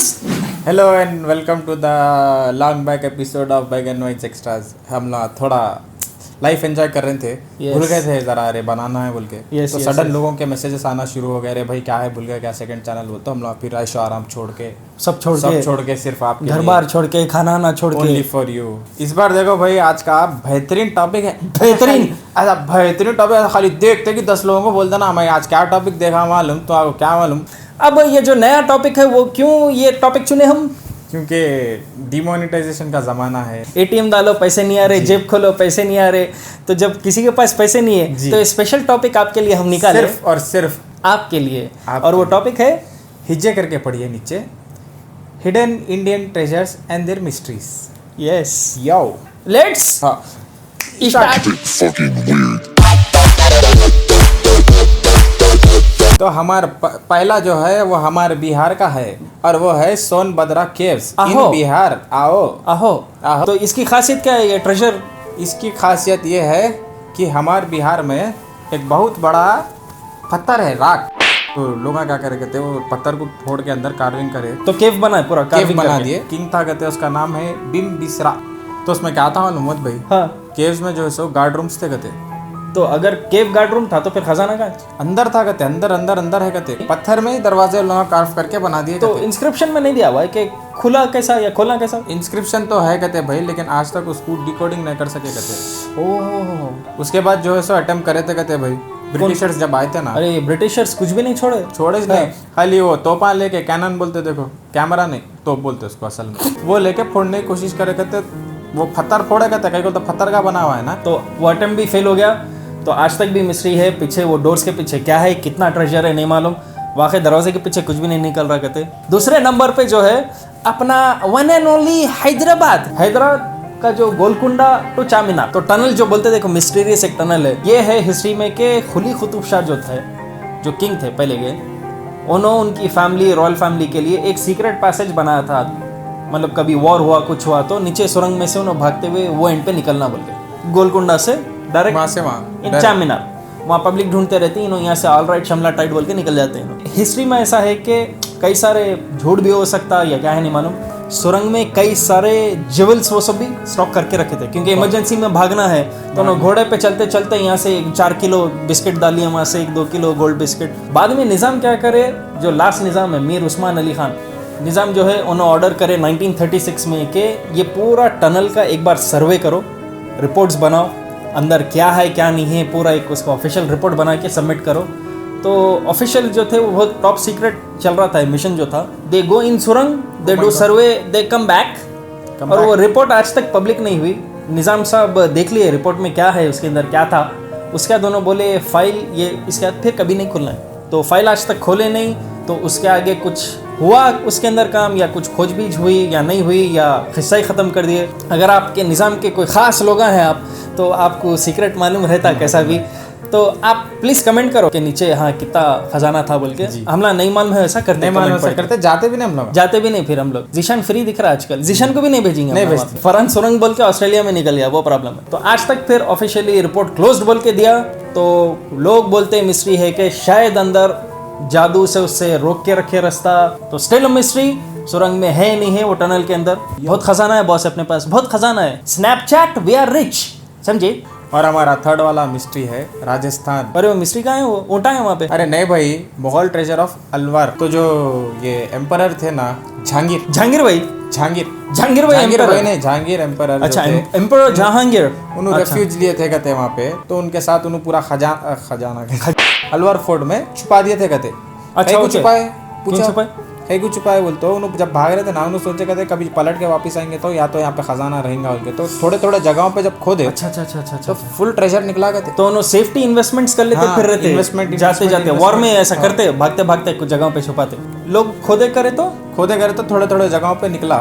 Friends, hello and welcome to the long back episode of bag and vines extras. हम लोग थोड़ा life enjoy कर रहे थे, भूल गए थे ज़रा, अरे बनाना है बोल के। तो सडन लोगों के मैसेजेस आना शुरू हो गए, अरे भाई क्या है, भूल गए क्या, सेकंड चैनल बोल। तो हम लोग फिर ऐशो आराम छोड़ के सब छोड़ के सिर्फ आप घर बार छोड़ के, खाना ना छोड़ के, ओनली फॉर यू। इस बार देखो भाई, आज का बेहतरीन टॉपिक है। बेहतरीन टॉपिक, खाली देखते कि 10 लोगों को बोल देना मैं आज क्या टॉपिक देखा, मालूम तो आपको क्या मालूम। अब ये जो नया टॉपिक है वो क्यों ये टॉपिक चुने हम? क्योंकि डिमोनेटाइजेशन का ज़माना है। एटीएम डालो पैसे नहीं आ रहे, जेब खोलो पैसे नहीं आ रहे। तो जब किसी के पास पैसे नहीं है तो स्पेशल टॉपिक आपके लिए हम निकाले, सिर्फ और सिर्फ आपके लिए। और वो टॉपिक है, हिज्जे करके पढ़िए नीचे, hidden Indian treasures and their mysteries. Yes, yo let's start. तो हमारा पहला जो है वो हमारे बिहार का है, और वो है सोनभद्रा केव्स इन बिहार। आओ। तो इसकी खासियत क्या है ये ट्रेजर? इसकी खासियत ये है कि हमारे बिहार में एक बहुत बड़ा पत्थर है, राख। तो लोग क्या करे, कहते वो पत्थर को फोड़ के अंदर कार्विंग करे, तो केव बना है, पूरा केव बना दिए। किंग था कहते, उसका नाम है बिम्बिसरा। तो उसमें क्या था मालूम भाई? हाँ, केव्स में जो है सो गार्ड रूम्स थे कहते। तो अगर केव गार्ड रूम था तो फिर खजाना का अंदर था कहते, अंदर है कहते। पत्थर में ही दरवाजे लोग कार्व करके बना दिए। तो इंस्क्रिप्शन में नहीं दिया हुआ है कि खुला कैसा या खोलना कैसा? इंस्क्रिप्शन तो है कहते भाई, लेकिन आज तक उसको डिकोडिंग नहीं कर सके कहते। ओह, उसके बाद जो है सो अटेम्प्ट करे थे कहते भाई, ब्रिटिशर्स जब आए थे ना। अरे ब्रिटिशर्स कुछ भी नहीं छोड़े नहीं, खाली वो तोपा लेके, कैनन बोलते देखो, कैमरा नहीं तोप बोलते उसको असल में, वो लेके फोड़ने की कोशिश करे कहते। वो पत्थर फोड़े कहते, कहीं को तो पत्थर का बना हुआ है ना। तो वो अटेम्प्ट भी फेल हो गया। तो आज तक भी मिस्ट्री है, पीछे वो डोर्स के पीछे क्या है, कितना ट्रेजर है नहीं मालूम। वाकई दरवाजे के पीछे कुछ भी नहीं निकल रहा कहते। दूसरे नंबर पे जो है अपना वन एंड ओनली हैदराबाद का जो गोलकुंडा टू चारमीनार, तो टनल जो बोलते देखो, मिस्टीरियस एक टनल है। ये है हिस्ट्री में के कुली कुतुब शाह जो थे, जो किंग थे पहले के, उन्होंने उनकी फैमिली, रॉयल फैमिली के लिए एक सीक्रेट पैसेज बनाया था। मतलब कभी वॉर हुआ, कुछ हुआ तो नीचे सुरंग में से उन्होंने भागते हुए वो एंड पे निकलना बोल के, गोलकुंडा से डायरेक्ट वहाँ चारमीनार। वहाँ पब्लिक ढूंढते रहती है, यहाँ से ऑल राइट शिमला टाइट बोल के निकल जाते हैं। हिस्ट्री में ऐसा है कि कई सारे झूठ भी हो सकता है या क्या है नहीं मालूम, सुरंग में कई सारे ज्वेल्स वो सब भी स्टॉक करके रखे थे, क्योंकि इमरजेंसी में भागना है। तो उन्होंने घोड़े पे चलते चलते यहाँ से 4 किलो बिस्किट डालिए, वहाँ से 1-2 किलो गोल्ड बिस्किट। बाद में निज़ाम क्या करे, जो लास्ट निज़ाम है मीर उस्मान अली खान निज़ाम, जो है उन्होंने ऑर्डर करे 1936 में कि ये पूरा टनल का एक बार सर्वे करो, रिपोर्ट्स बनाओ, अंदर क्या है क्या नहीं है, पूरा एक उसका ऑफिशियल रिपोर्ट बना के सबमिट करो। तो ऑफिशियल जो थे वो बहुत टॉप सीक्रेट चल रहा था मिशन जो था। दे गो इन सुरंग, they do survey, they come back, और वो रिपोर्ट आज तक पब्लिक नहीं हुई। निज़ाम साहब देख लिए रिपोर्ट में क्या है, उसके अंदर क्या था। उसके बाद दोनों बोले फाइल ये इसके बाद फिर कभी नहीं खुलना है। तो फाइल आज तक खोले नहीं। तो उसके आगे कुछ हुआ उसके अंदर काम, या कुछ खोजबीज हुई या नहीं हुई, या हिस्सा ही ख़त्म कर दिए। अगर आपके निज़ाम के कोई ख़ास लोग हैं आप, तो आपको सीक्रेट मालूम रहता कैसा भी, तो आप प्लीज़ कमेंट करो कि नीचे हाँ कितना खजाना था बोल के। हमला नहीं मालूम है ऐसा करते, जाते भी नहीं हम लोग, जाते भी नहीं। फिर हम लोग जीशान फ्री दिख रहा है आजकल, जीशान को भी नहीं भेजेंगे, फरहान सुरंग बोल के ऑस्ट्रेलिया में निकल गया, वो प्रॉब्लम है। तो आज तक फिर ऑफिशियली रिपोर्ट क्लोज्ड बोल के दिया। तो लोग बोलते हैं मिस्ट्री है कि शायद अंदर जादू से उससे रोक के रखे रास्ता। तो स्टिल मिस्ट्री, सुरंग में है नहीं है वो टनल के अंदर। बहुत खजाना है बॉस, अपने पास बहुत खजाना है। स्नैपचैट वी आर रिच, समझे। और हमारा थर्ड वाला मिस्ट्री है राजस्थान। अरे वो मिस्ट्री कहाँ है, वो ऊँटा है वहाँ पे? अरे नहीं भाई, मुगल ट्रेजर ऑफ अलवर। तो जो ये एम्परर थे ना, जहांगीर भाई नहीं, जहांगीर एम्परर। अच्छा, एम्परर जहांगीर, उन्होंने रेफ्यूज लिए थे कहते वहाँ पे। तो उनके साथ उन्होंने पूरा खजाना अलवर फोर्ट में छुपा दिए थे कहते। अच्छा, छुपाए बोलते हो। उन्होंने जब भाग रहे थे ना, उन्होंने सोचे कहते कभी पलट के वापस आएंगे तो या तो यहाँ पे खजाना रहेगा उनके। तो थोड़े जगहों पे जब खोदे, अच्छा, तो फुल ट्रेजर निकला कहते। तो उन्होंने सेफ्टी इन्वेस्टमेंट्स कर लेते, फिर रहते इन्वेस्टमेंट जाते वॉर में ऐसा करते, भागते कुछ जगहों पे छुपाते लोग। खोदे करे तो थोड़े जगहों पे निकला,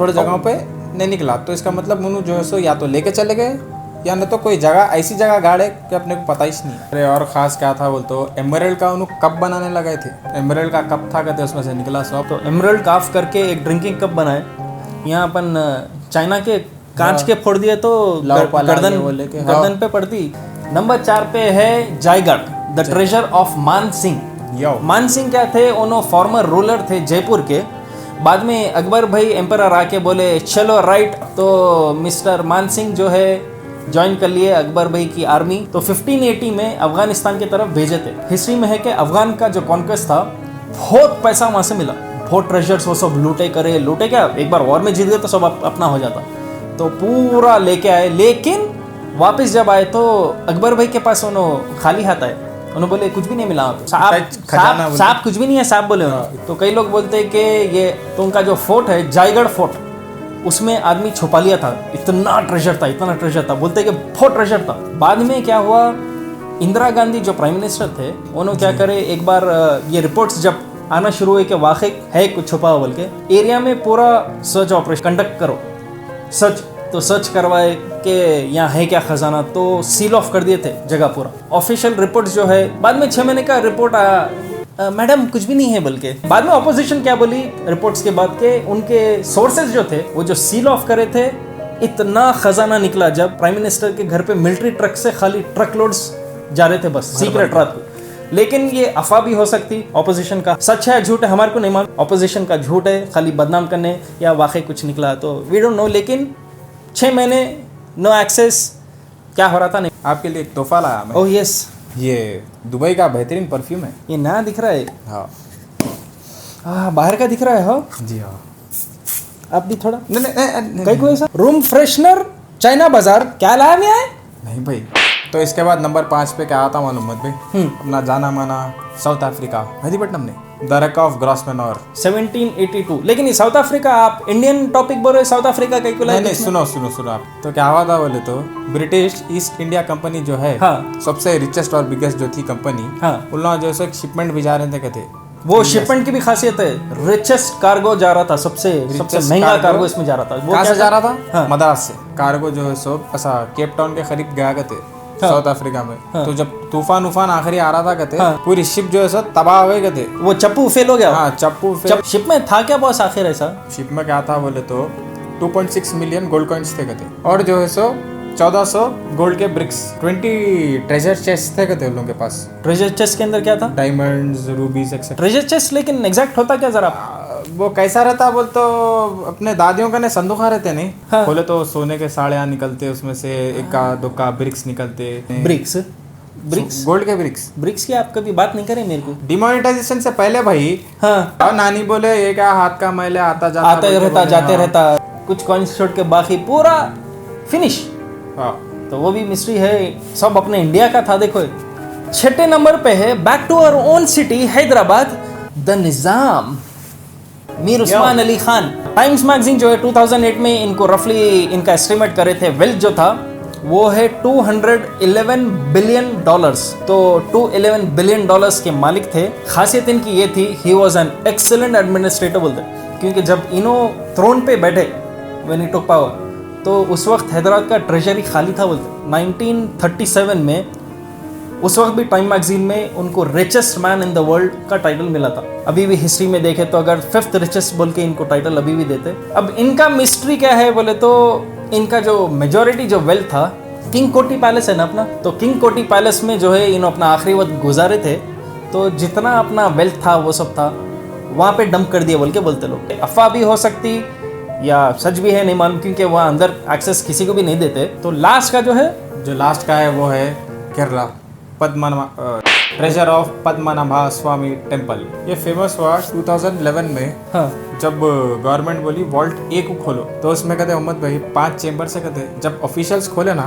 थोड़े जगहों पे नहीं निकला। तो इसका मतलब उन्होंने जो है सो या तो लेके चले गए, या न तो कोई जगह ऐसी जगह गाड़े कि अपने को पता ही नहीं। अरे और ख़ास क्या था बोलते हो, एमरल्ड का उन्होंने कप बनाने लगे थे। एमरल्ड का कप था कहते, उसमें से निकला सब। तो एमरल्ड काफ करके एक ड्रिंकिंग कप बनाए। यहाँ अपन चाइना के कांच के फोड़ दिए तो गर्दन पे पड़ती। नंबर 4 पे है जयगढ़, द ट्रेजर ऑफ मान सिंह। मान सिंह क्या थे, उन्होंने फॉर्मर रूलर थे जयपुर के। बाद में अकबर भाई एम्परर आके बोले चलो राइट, तो मिस्टर मान सिंह जो है ज्वाइन कर लिए अकबर भाई की आर्मी। तो 1580 में अफगानिस्तान की तरफ भेजे थे। हिस्ट्री में है कि अफगान का जो कॉन्क्वेस्ट था बहुत पैसा वहाँ से मिला, बहुत ट्रेजर्स वो सब लूटे क्या, एक बार वॉर में जीत गए तो सब अपना हो जाता, तो पूरा लेके आए। लेकिन वापस जब आए तो अकबर भाई के पास उन्होंने खाली हाथ आए, उन्होंने बोले कुछ भी नहीं मिला वहाँ पे, साहब कुछ भी नहीं है साहब बोले उन्होंने। तो कई लोग बोलते हैं कि ये तो उनका जो फोर्ट है जयगढ़ फोर्ट, उसमें आदमी छुपा लिया था, इतना ट्रेजर था, बोलते हैं कि बहुत ट्रेजर था। बाद में क्या हुआ, इंदिरा गांधी जो प्राइम मिनिस्टर थे उन्होंने क्या करे, एक बार ये रिपोर्ट्स जब आना शुरू हुए कि वाकई है कुछ छुपा हुआ बोल के, एरिया में पूरा सर्च ऑपरेशन कंडक्ट करो, सर्च करवाए कि यहाँ है क्या खजाना, तो सील ऑफ कर दिए थे जगह पूरा। ऑफिशियल रिपोर्ट जो है बाद में 6 महीने का रिपोर्ट आया, मैडम कुछ भी नहीं है बोल के। बाद में ऑपोजिशन क्या बोली रिपोर्ट्स के बाद के, उनके सोर्सेज जो थे वो जो सील ऑफ करे थे, इतना खजाना निकला जब प्राइम मिनिस्टर के घर पे मिलिट्री ट्रक से खाली ट्रक लोड्स जा रहे थे बस, सीक्रेट रात को। लेकिन ये अफवाह भी हो सकती ऑपोजिशन का, सच है झूठ है हमारे को नहीं मालूम, ऑपोजिशन का झूठ है खाली बदनाम करने, या वाकई कुछ निकला तो वी डोंट नो। लेकिन 6 महीने नो एक्सेस, क्या हो रहा था नहीं। आपके लिए एक तोहफा लाया मैं। ओह यस, ये दुबई का बेहतरीन परफ्यूम है। ये नया दिख रहा है। हाँ बाहर का दिख रहा है। हाँ जी हाँ, आप भी थोड़ा नहीं कहीं कोई ऐसा रूम फ्रेशनर चाइना बाजार क्या लाया मैं है? नहीं भाई। तो इसके बाद नंबर 5 पे क्या आता मालूम मत भाई, अपना जाना माना साउथ अफ्रीका मेहदीपट्टनम ने द रक ऑफ ग्रॉसमैनर 1782। लेकिन ये साउथ अफ्रीका, आप इंडियन टॉपिक बोल रहे, साउथ अफ्रीका का क्यों? नहीं, सुनो आप। तो क्या हुआ था बोले तो, ब्रिटिश ईस्ट इंडिया कंपनी जो है, हाँ, सबसे रिचेस्ट और बिगेस्ट जो थी कंपनी, हाँ, उन लोगों जो है शिपमेंट भिजा रहे थे, कहते वो शिपमेंट की भी खासियत है, रिचेस्ट कार्गो जा रहा था, सबसे महंगा कार्गो इसमें जा रहा था। वो कहाँ से जा रहा था? हाँ, मद्रास से कार्गो जो है सो ऐसा केप टाउन के करीब गया करते, साउथ अफ्रीका में। तो जब तूफान आखिरी आ रहा था कहते, पूरी शिप जो है सो तबाह हो गई कहते, वो चप्पू फेल हो गया। हाँ, चप्पू फेल। शिप में था क्या बॉस आखिर ऐसा? शिप में क्या था बोले तो 2.6 मिलियन गोल्ड कॉइन्स थे कहते, और जो है सो 1400 गोल्ड के ब्रिक्स, 20 ट्रेजर चेस्ट थे कहते उन लोगों के पास। ट्रेजर चेस्ट के अंदर क्या था? Diamonds, रूबीज etcetera. ट्रेजर चेस्ट लेकिन एग्जैक्ट होता क्या जरा? वो कैसा रहता बोल तो, अपने दादियों का ने संदूका रहते नहीं, हाँ, बोले तो सोने के साड़ियाँ निकलते, उसमें से एक का दो का ब्रिक्स निकलते। ब्रिक्स गोल्ड के ब्रिक्स की आप कभी बात नहीं करें मेरे को। डिमोनेटाइजेशन से पहले भाई, हाँ, और नानी बोले ये क्या हाथ का मैले आता जाते रहता, कुछ कॉइन्स छोड़ के बाकी पूरा फिनिश। हाँ, तो वो भी मिस्ट्री है, सब अपने इंडिया का था। देखो 6 नंबर पे है, back to our own city Hyderabad, the Nizam, Mir Osman Ali Khan. Times magazine जो है 2008 में इनको रफली इनका एस्टिमेट करे थे, वेल्थ जो था वो है $211 बिलियन। तो $211 बिलियन के मालिक थे। खासियत इनकी ये थी, he was an excellent administrator बोलते, क्योंकि जब इन्हों थ्रोन पे बैठे व्हेन ही टुक पावर, तो उस वक्त हैदराबाद का ट्रेजरी खाली था बोलते। 1937 में उस वक्त भी टाइम मैगजीन में उनको richest man in the world का टाइटल मिला था। अभी भी हिस्ट्री में देखे तो अगर 5th रिचेस्ट बोल के इनको टाइटल अभी भी देते। अब इनका मिस्ट्री क्या है बोले तो, इनका जो मेजॉरिटी जो वेल्थ था, किंग कोटी पैलेस है ना अपना, तो किंग कोटी पैलेस में जो है इन्होंने अपना आखिरी वक्त गुजारे थे, तो जितना अपना वेल्थ था वो सब था वहाँ पे डंप कर दिया बोल के बोलते लोग। अफवाह भी हो सकती या सच भी है, नहीं मालूम, क्योंकि वहाँ अंदर एक्सेस किसी को भी नहीं देते। तो लास्ट का जो है वो है Kerala, treasure of Padmanabha Swami temple. ये फेमस हुआ 2011 में। हाँ, जब गवर्नमेंट बोली वॉल्ट ए को खोलो, तो उसमें कहते मोहम्मद भाई 5 चेम्बर से कहते, जब ऑफिशियल्स खोले ना,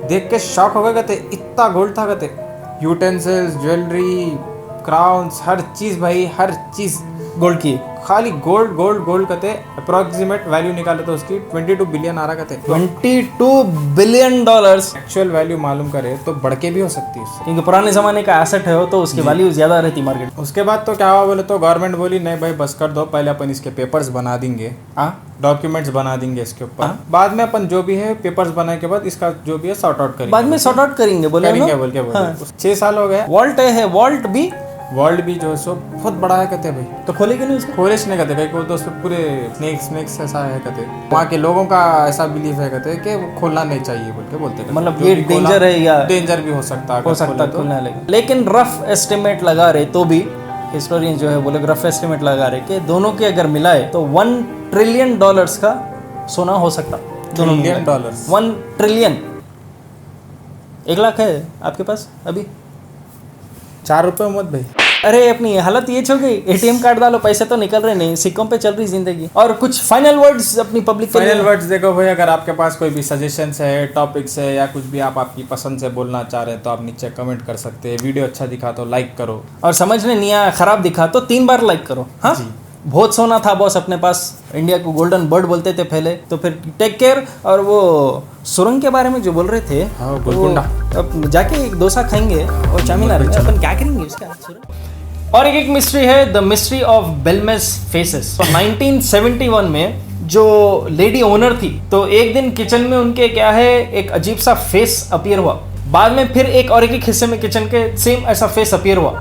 देख के शॉक हो गए, कहते इतना गोल्ड था, कहते यूटेंसिल्स, ज्वेलरी, क्राउन्स, हर चीज भाई, हर चीज गोल्ड की, खाली गोल्ड कहते। अप्रोक्सीमेट वैल्यू निकाले तो उसकी 22 बिलियन आ रहा कहते। $22 बिलियन एक्चुअल वैल्यू मालूम करे तो बढ़ के भी हो सकती है, क्योंकि पुराने जमाने का एसेट है तो उसकी वैल्यू ज्यादा रहती मार्केट। उसके बाद तो क्या हुआ बोले तो, गवर्नमेंट बोली नहीं भाई बस कर दो, पहले अपन इसके पेपर्स बना देंगे, डॉक्यूमेंट्स बना देंगे इसके ऊपर, बाद में अपन जो भी है पेपर्स बनाने के बाद इसका जो भी है सॉर्ट आउट करेंगे, बाद में सॉर्ट आउट करेंगे बोल के 6 साल हो गए। वॉल्ट है, वर्ल्ड भी जो है सो बहुत बड़ा है कहते भाई, तो खोले क्यों नहीं उसको? खोले नहीं कहते, कहीं को तो उसमें पूरे स्नेक्स ऐसा है कहते, वहाँ के लोगों का ऐसा बिलीफ है कहते कि वो खोलना नहीं चाहिए बोल के बोलते, मतलब ये डेंजर है या डेंजर भी हो सकता है खोलना। लेकिन रफ एस्टिमेट लगा रहे तो भी हिस्टोरियन जो है वो लोग रफ एस्टिमेट लगा रहे कि दोनों के अगर मिलाए तो $1 ट्रिलियन का सोना हो सकता। दोनों $1 ट्रिलियन। 1 ट्रिलियन। 1 लाख है आपके पास अभी? 4 रुपए मत भाई। अरे अपनी हालत ये हो गई, एटीएम कार्ड डालो पैसे तो निकल रहे नहीं, सिक्कों पे चल रही जिंदगी। और कुछ फाइनल वर्ड्स अपनी पब्लिक के लिए? फाइनल वर्ड्स देखो भाई, अगर आपके पास कोई भी सजेशंस है, टॉपिक्स है या कुछ भी आप आपकी पसंद से बोलना चाह रहे हैं तो आप नीचे कमेंट कर सकते हैं। वीडियो अच्छा दिखा तो लाइक करो, और समझने नहीं आया खराब दिखा तो 3 बार लाइक करो। हाँ जी। बहुत सोना था बॉस अपने पास, इंडिया को गोल्डन बर्ड बोलते थे पहले, तो फिर टेक केयर। और वो सुरंग के बारे में जो बोल रहे थे, हाँ, गोलकुंडा। अब जाके एक डोसा खाएंगे और चामीनार में अपन क्या करेंगे उसका सुरंग। और एक मिस्ट्री है, द मिस्ट्री ऑफ बेलमेस फेसेस। 1971 में जो लेडी ओनर थी, तो एक दिन किचन में उनके क्या है एक अजीब सा फेस अपीयर हुआ। बाद में फिर एक और एक हिस्से में किचन के सेम ऐसा फेस अपीयर हुआ।